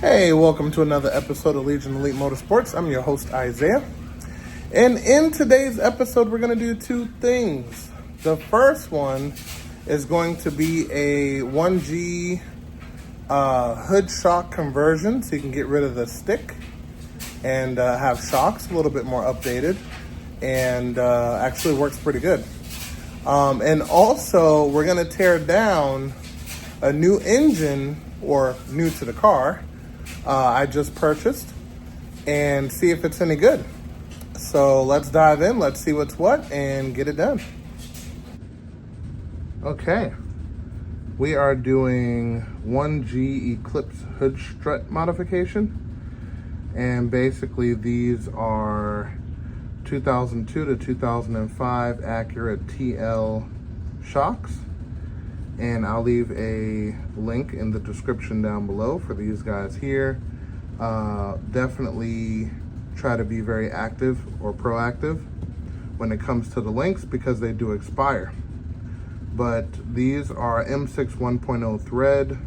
Hey, welcome to another episode of Legion Elite Motorsports. I'm your host, Isaiah. And in today's episode, we're going to do two things. The first one is going to be a 1G hood shock conversion, so you can get rid of the stick and have shocks a little bit more updated, and actually works pretty good. And also, we're going to tear down a new engine, or new to the car, I just purchased, and see if it's any good. So let's dive in, let's see what's what, and get it done. Okay, we are doing 1G Eclipse hood strut modification, and basically these are 2002 to 2005 accurate TL shocks. And I'll leave a link in the description down below for these guys here. Definitely try to be very active or proactive when it comes to the links, because they do expire. But these are M6 1.0 thread,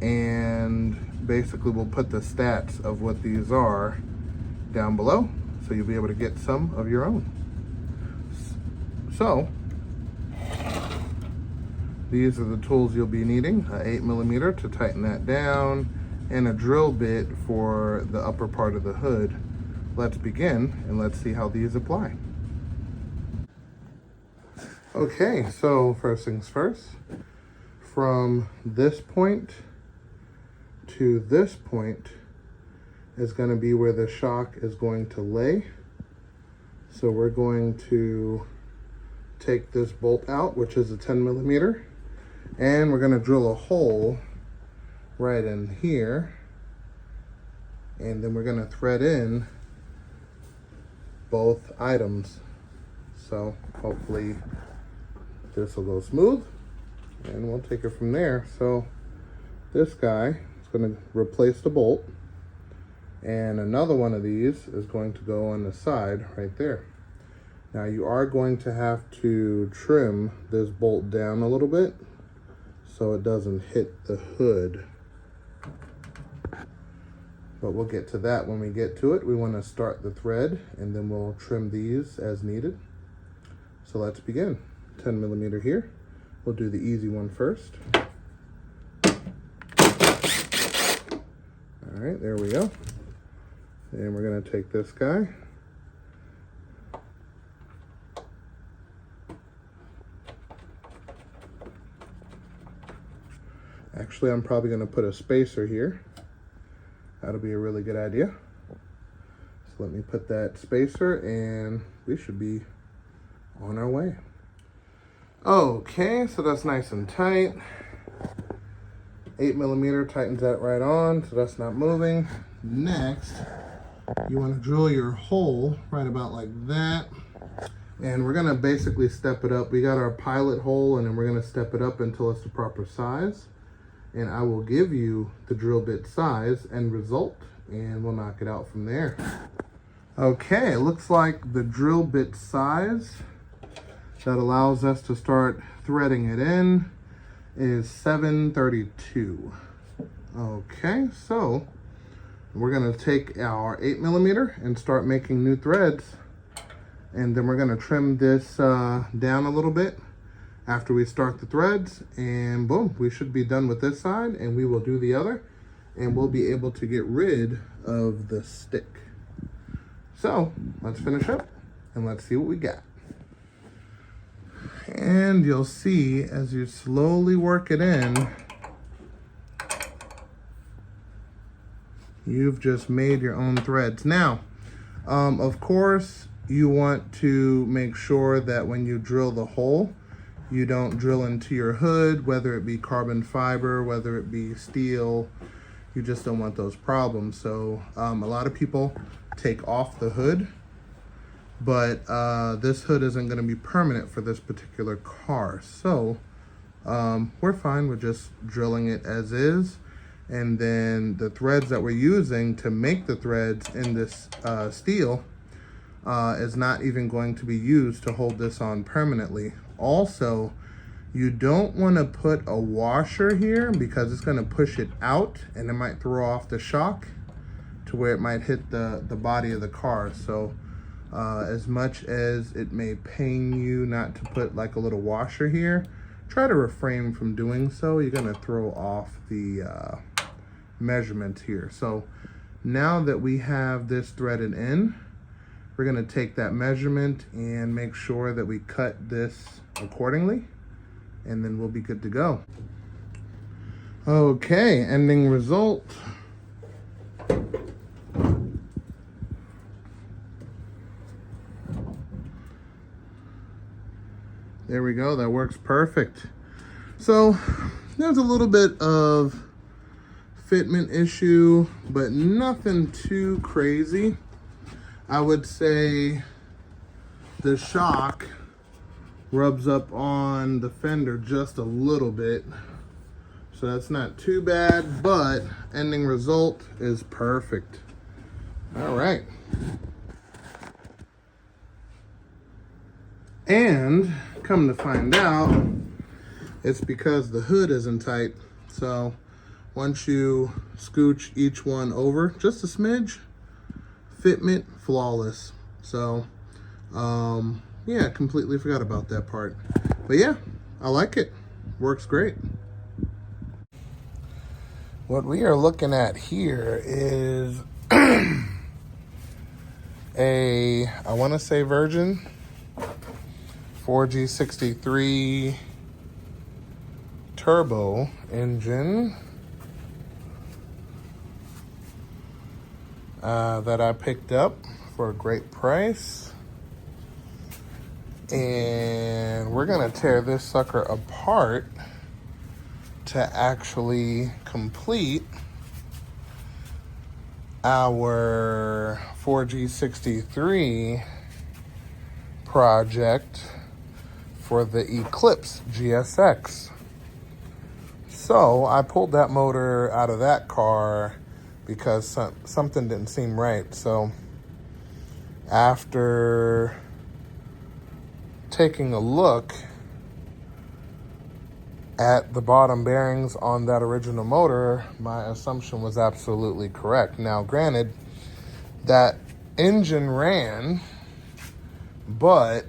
and basically we'll put the stats of what these are down below, so you'll be able to get some of your own. So, these are the tools you'll be needing: an 8mm to tighten that down, and a drill bit for the upper part of the hood. Let's begin, and let's see how these apply. Okay, so first things first, from this point to this point is going to be where the shock is going to lay. So we're going to take this bolt out, which is a 10mm, and we're going to drill a hole right in here, and then we're going to thread in both items. So hopefully this will go smooth, and we'll take it from there. So this guy is going to replace the bolt, and another one of these is going to go on the side right there. Now you are going to have to trim this bolt down a little bit so it doesn't hit the hood. But we'll get to that when we get to it. We want to start the thread, and then we'll trim these as needed. So let's begin. 10mm here. We'll do the easy one first. All right, there we go. And we're going to take this guy. Actually, I'm probably going to put a spacer here. That'll be a really good idea. So let me put that spacer, and we should be on our way. Okay, so that's nice and tight. 8mm tightens that right on, so that's not moving. Next, you want to drill your hole right about like that. And we're going to basically step it up. We got our pilot hole, and then we're going to step it up until it's the proper size. And I will give you the drill bit size and result, and we'll knock it out from there. Okay, it looks like the drill bit size that allows us to start threading it in is 732. Okay, so we're gonna take our 8mm and start making new threads, and then we're gonna trim this down a little bit after we start the threads, and boom, we should be done with this side, and we will do the other, and we'll be able to get rid of the stick. So let's finish up, and let's see what we got. And you'll see as you slowly work it in, you've just made your own threads. Now, of course, you want to make sure that when you drill the hole, you don't drill into your hood, whether it be carbon fiber, whether it be steel. You just don't want those problems. So a lot of people take off the hood, but this hood isn't going to be permanent for this particular car. So we're fine with just drilling it as is. And then the threads that we're using to make the threads in this steel is not even going to be used to hold this on permanently. Also, You don't want to put a washer here because it's going to push it out and it might throw off the shock to where it might hit the body of the car. So as much as it may pain you not to put like a little washer here, try to refrain from doing so. You're going to throw off the measurements here. So now that we have this threaded in, we're going to take that measurement and make sure that we cut this accordingly, and then we'll be good to go. Okay, ending result. There we go, that works perfect. So there's a little bit of fitment issue, but nothing too crazy. I would say the shock rubs up on the fender just a little bit, so that's not too bad, but ending result is perfect. All right. And come to find out, it's because the hood isn't tight. So once you scooch each one over just a smidge, fitment flawless. So yeah, completely forgot about that part. But yeah, I like it. Works great. What we are looking at here is I want to say Virgin 4G63 turbo engine that I picked up for a great price. And we're gonna tear this sucker apart to actually complete our 4G63 project for the Eclipse GSX. So I pulled that motor out of that car because something didn't seem right. So after taking a look at the bottom bearings on that original motor, my assumption was absolutely correct. Now, granted, that engine ran, but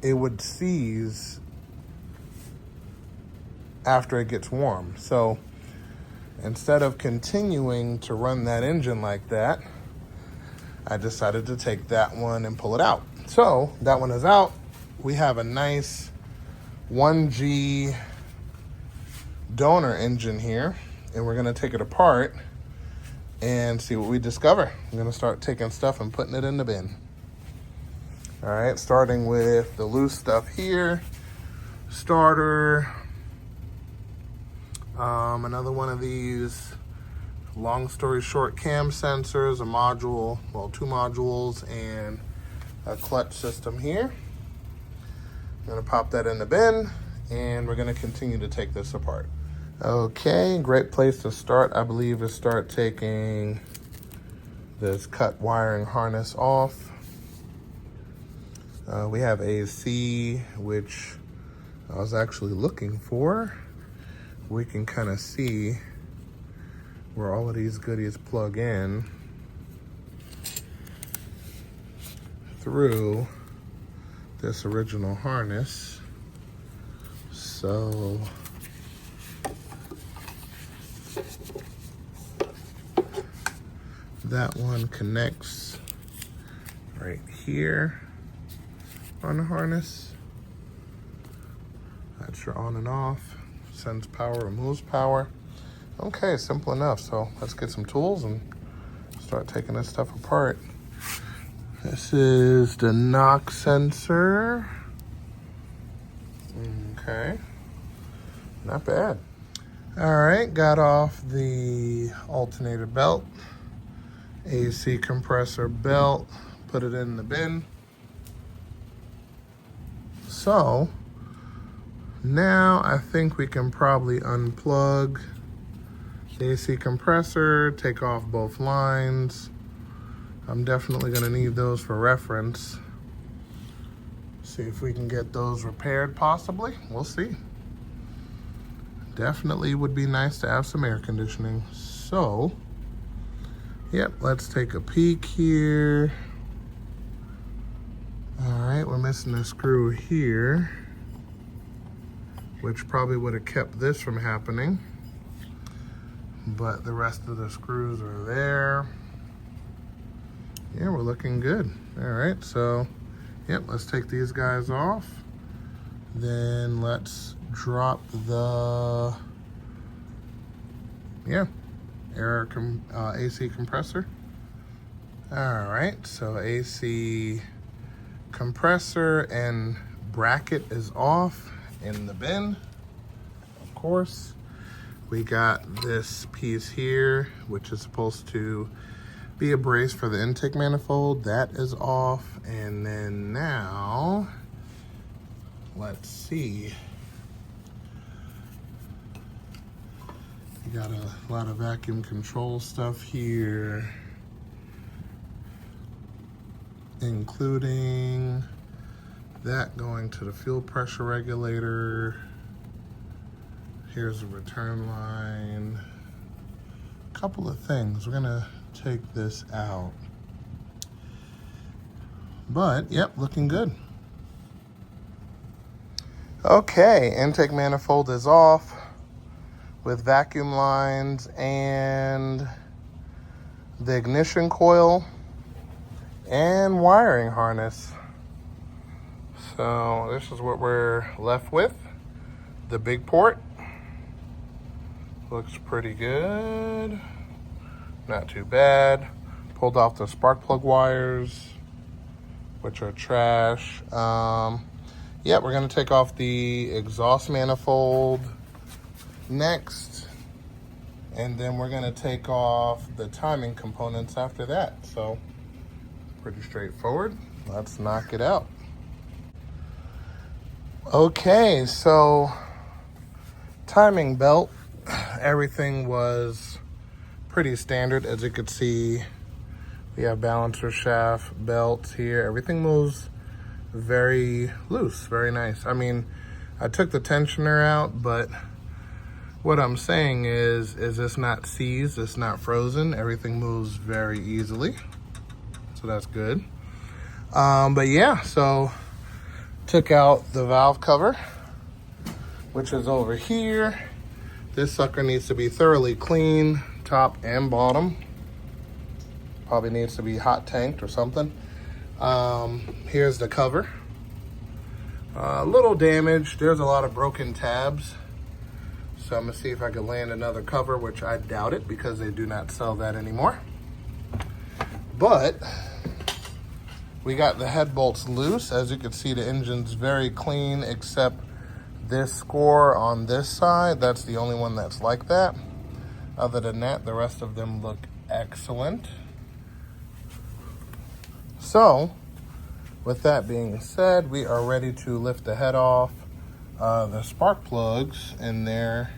it would seize after it gets warm. So instead of continuing to run that engine like that, I decided to take that one and pull it out. So that one is out. We have a nice 1G donor engine here, and we're gonna take it apart and see what we discover. I'm gonna start taking stuff and putting it in the bin. All right, starting with the loose stuff here. Starter, another one of these long story short cam sensors, a module, well, 2 modules, and a clutch system here. I'm gonna pop that in the bin, and we're gonna continue to take this apart. Okay, great place to start, I believe, is start taking this cut wiring harness off. We have AC, which I was actually looking for. We can kind of see where all of these goodies plug in through this original harness. So that one connects right here on the harness. That's your on and off. Sends power, removes power. Okay, simple enough. So let's get some tools and start taking this stuff apart. This is the knock sensor. Okay, not bad. All right, got off the alternator belt, AC compressor belt, put it in the bin. So now I think we can probably unplug the AC compressor, take off both lines. I'm definitely gonna need those for reference. See if we can get those repaired possibly, we'll see. definitely would be nice to have some air conditioning. So, yep, let's take a peek here. All right, we're missing a screw here, which probably would have kept this from happening. But the rest of the screws are there. Yeah, we're looking good. All right, so, yep, let's take these guys off. Then let's drop the, AC compressor. All right, so AC compressor and bracket is off in the bin, of course. We got this piece here, which is supposed to be a brace for the intake manifold. That is off. And then now, let's see. You got a lot of vacuum control stuff here, including that going to the fuel pressure regulator. Here's a return line. A couple of things. We're gonna take this out. But, yep, looking good. Okay, intake manifold is off with vacuum lines and the ignition coil and wiring harness. So this is what we're left with. The big port. Looks pretty good. Not too bad. Pulled off the spark plug wires, which are trash. Yeah, we're gonna take off the exhaust manifold next. And then we're gonna take off the timing components after that. So, pretty straightforward. Let's knock it out. Okay, so timing belt. Everything was pretty standard. As you could see, we have balancer shaft, belts here. Everything moves very loose, very nice. I mean, I took the tensioner out, but what I'm saying is it's not seized, it's not frozen. Everything moves very easily, so that's good. But yeah, so took out the valve cover, which is over here. This sucker needs to be thoroughly clean, top and bottom. Probably needs to be hot tanked or something. Here's the cover. A little damaged. There's a lot of broken tabs. So I'm gonna see if I can land another cover, which I doubt it because they do not sell that anymore. But we got the head bolts loose. As you can see, the engine's very clean except this score on this side. That's the only one that's like that. Other than that, the rest of them look excellent. So, with that being said, we are ready to lift the head off. The spark plugs in there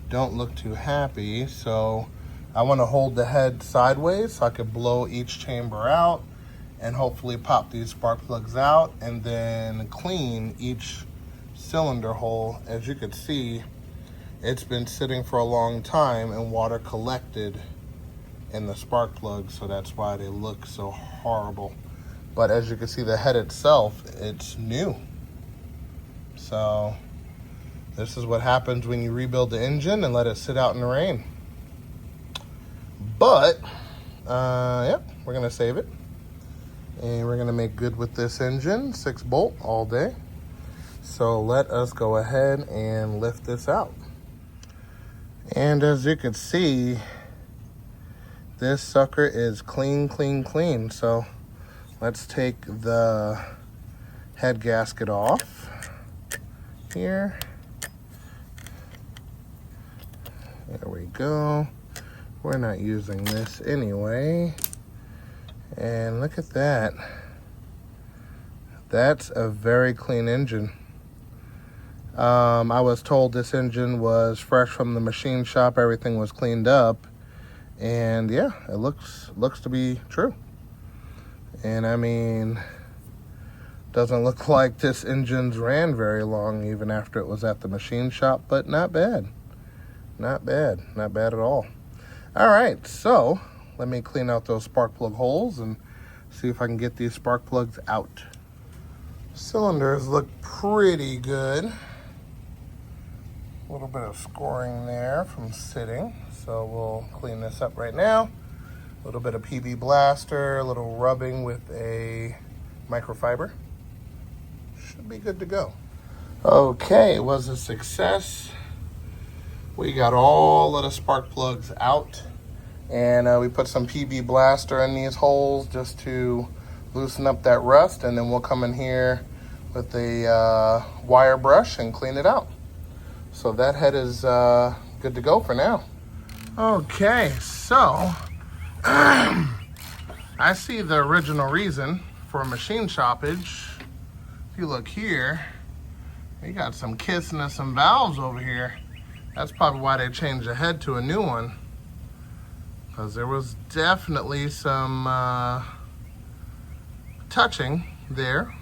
don't look too happy, so I want to hold the head sideways so I could blow each chamber out and hopefully pop these spark plugs out and then clean each cylinder hole. As you can see, it's been sitting for a long time and water collected in the spark plugs, so that's why they look so horrible. But as you can see, the head itself, it's new. So this is what happens when you rebuild the engine and let it sit out in the rain. But yep, we're gonna save it and we're gonna make good with this engine. 6-bolt all day. So let us go ahead and lift this out. And as you can see, this sucker is clean, clean, clean. So let's take the head gasket off here. There we go. We're not using this anyway. And look at that. That's a very clean engine. I was told this engine was fresh from the machine shop. Everything was cleaned up. And yeah, it looks to be true. And I mean, Doesn't look like this engine's ran very long even after it was at the machine shop, but not bad. Not bad. Not bad at all. All right, so let me clean out those spark plug holes and see if I can get these spark plugs out. Cylinders look pretty good. A little bit of scoring there from sitting, so we'll clean this up right now. A little bit of PB Blaster, a little rubbing with a microfiber. Should be good to go. Okay, it was a success. We got all of the spark plugs out, and we put some PB Blaster in these holes just to loosen up that rust, and then we'll come in here with a wire brush and clean it out. So that head is good to go for now. Okay, so I see the original reason for machine shoppage. If you look here, we got some kits and some valves over here. That's probably why they changed the head to a new one, because there was definitely some touching there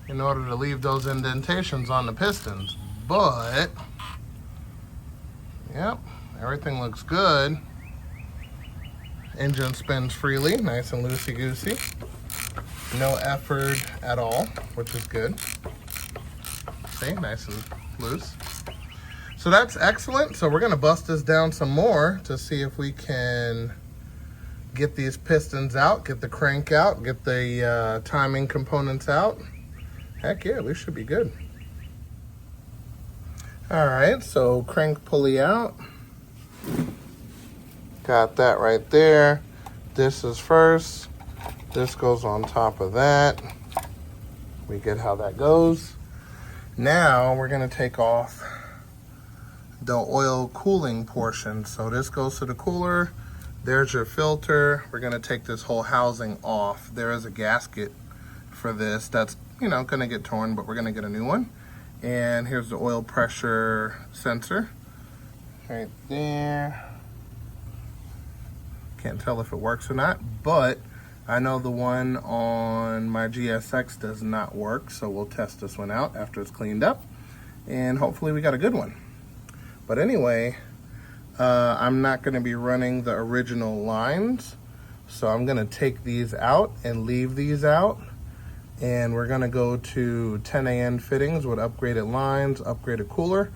in order to leave those indentations on the pistons. But yep, everything looks good. Engine spins freely, nice and loosey-goosey. No effort at all, which is good. See, nice and loose. So that's excellent. So we're gonna bust this down some more to see if we can get these pistons out, get the crank out, get the timing components out. Heck yeah, we should be good. All right, so crank pulley out. Got that right there. This is first. This goes on top of that. We get how that goes. Now we're gonna take off the oil cooling portion. So this goes to the cooler. There's your filter. We're gonna take this whole housing off. There is a gasket for this that's, you know, gonna get torn, but we're gonna get a new one. And here's the oil pressure sensor right there. Can't tell if it works or not, but I know the one on my GSX does not work, so we'll test this one out after it's cleaned up, and hopefully we got a good one. But anyway, I'm not gonna be running the original lines, so I'm gonna take these out and leave these out, and we're gonna go to 10AN fittings with upgraded lines, upgraded cooler,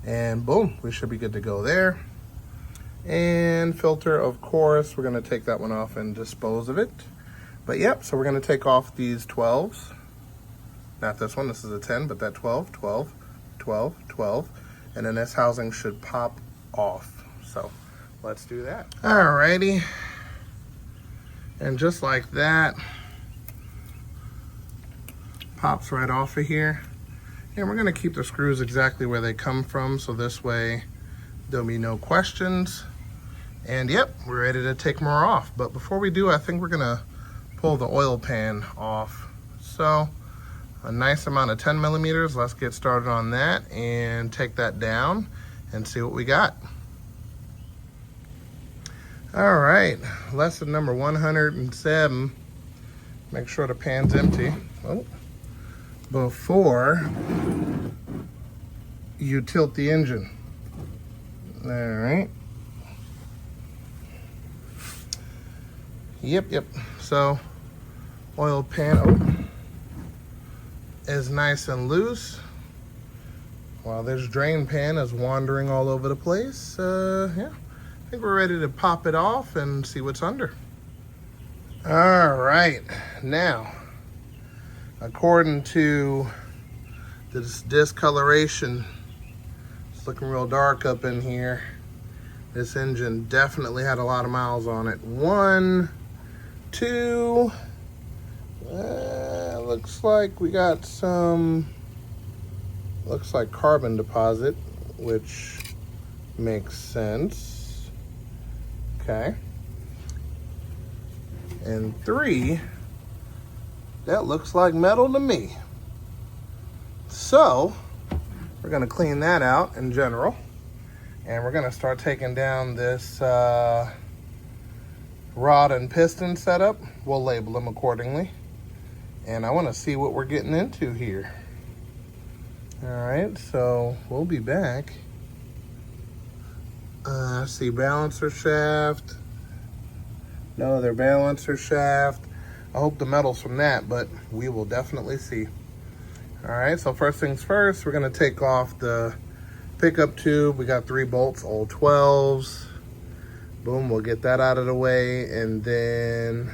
and boom, we should be good to go there. And filter, of course, we're gonna take that one off and dispose of it. But yep, so we're gonna take off these 12s. Not this one, this is a 10, but that 12, 12, 12, 12. And then this housing should pop off. So let's do that. Alrighty. And just like that, pops right off of here. And we're gonna keep the screws exactly where they come from, so this way there'll be no questions. And yep, we're ready to take more off. But before we do, I think we're gonna pull the oil pan off. So a nice amount of 10 millimeters. Let's get started on that and take that down and see what we got. All right, lesson number 107. Make sure the pan's empty. Oh. Before you tilt the engine. All right. Yep. So oil pan is nice and loose, while this drain pan is wandering all over the place. Yeah, I think we're ready to pop it off and see what's under. All right, now, according to this discoloration, it's looking real dark up in here. This engine definitely had a lot of miles on it. 1, 2, looks like we got some, looks like carbon deposit, which makes sense. Okay. And 3, that looks like metal to me. So we're gonna clean that out in general, and we're gonna start taking down this rod and piston setup. We'll label them accordingly. and I want to see what we're getting into here. All right, so we'll be back. See balancer shaft. No other balancer shaft. I hope the metal's from that, but we will definitely see. All right, so first things first, we're gonna take off the pickup tube. We got 3 bolts, all 12s. Boom, we'll get that out of the way, and then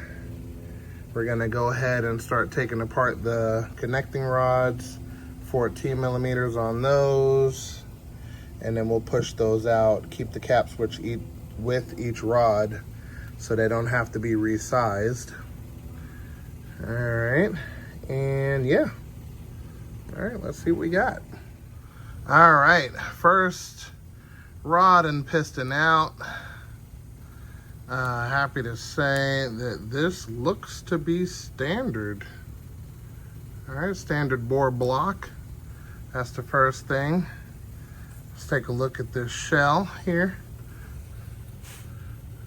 we're gonna go ahead and start taking apart the connecting rods, 14 millimeters on those, and then we'll push those out, keep the cap switch with each rod so they don't have to be resized. All right, and yeah. All right, let's see what we got. All right, first rod and piston out. Happy to say that this looks to be standard. All right, standard bore block. That's the first thing. Let's take a look at this shell here.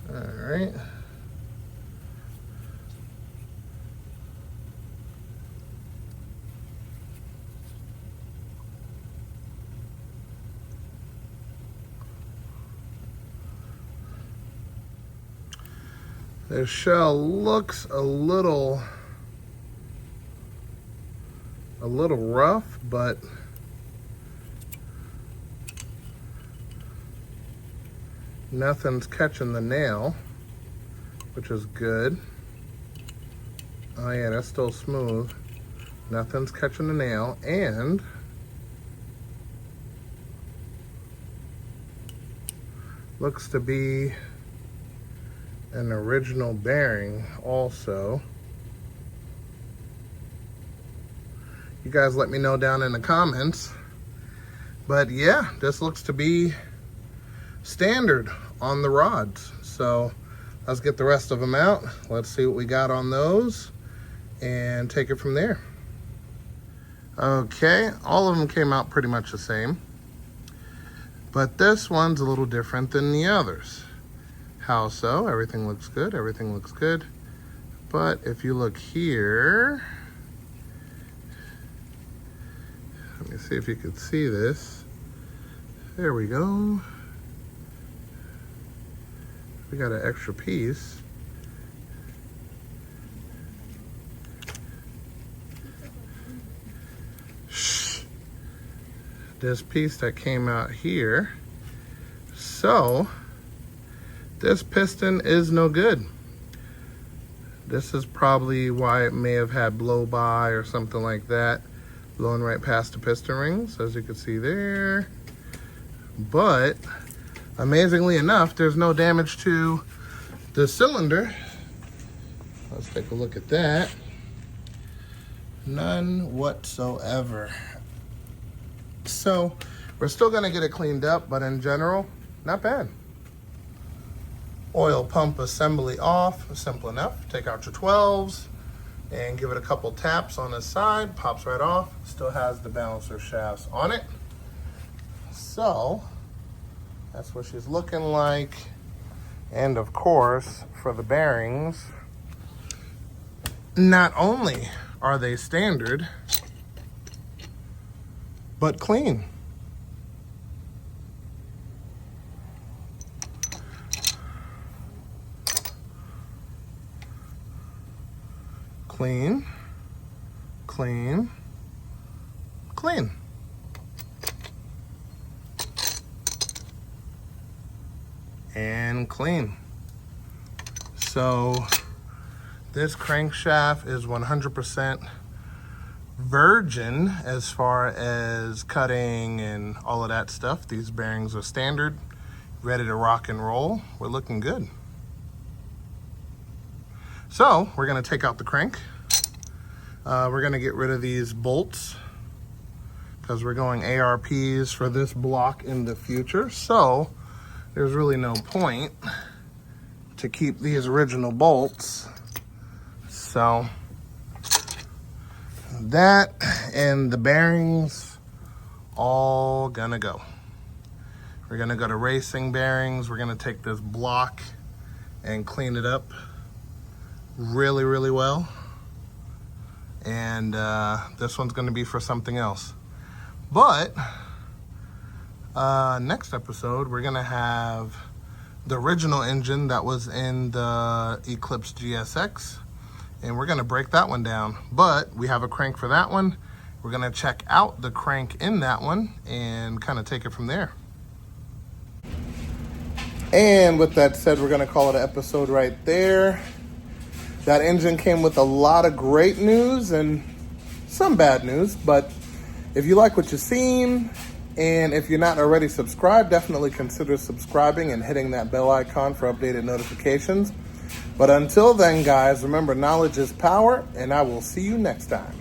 All right. This shell looks a little rough, but nothing's catching the nail, which is good. Oh yeah, that's still smooth. Nothing's catching the nail, and looks to be an original bearing also. You guys let me know down in the comments. But yeah, this looks to be standard on the rods. So let's get the rest of them out. Let's see what we got on those and take it from there. Okay, all of them came out pretty much the same, but this one's a little different than the others. How so? Everything looks good, everything looks good. But if you look here, let me see if you can see this. There we go. We got an extra piece. This piece that came out here. So this piston is no good. This is probably why it may have had blow by or something like that, blowing right past the piston rings, as you can see there. But amazingly enough, there's no damage to the cylinder. Let's take a look at that. None whatsoever. So we're still gonna get it cleaned up, but in general, not bad. Oil pump assembly off, simple enough. Take out your 12s and give it a couple taps on the side, pops right off. Still has the balancer shafts on it. So that's what she's looking like. And of course, for the bearings, not only are they standard, but clean. Clean, clean, clean. And clean. So this crankshaft is 100% virgin as far as cutting and all of that stuff. These bearings are standard, ready to rock and roll. We're looking good. So we're gonna take out the crank. We're gonna get rid of these bolts because we're going ARPs for this block in the future. So there's really no point to keep these original bolts. So that and the bearings all gonna go. We're gonna go to racing bearings. We're gonna take this block and clean it up really, really well. and this one's going to be for something else. But next episode, we're going to have the original engine that was in the Eclipse GSX, and we're going to break that one down. But we have a crank for that one. We're going to check out the crank in that one and kind of take it from there. And with that said, we're going to call it an episode right there. That engine came with a lot of great news and some bad news, but if you like what you've seen, and if you're not already subscribed, definitely consider subscribing and hitting that bell icon for updated notifications. But until then, guys, remember, knowledge is power, and I will see you next time.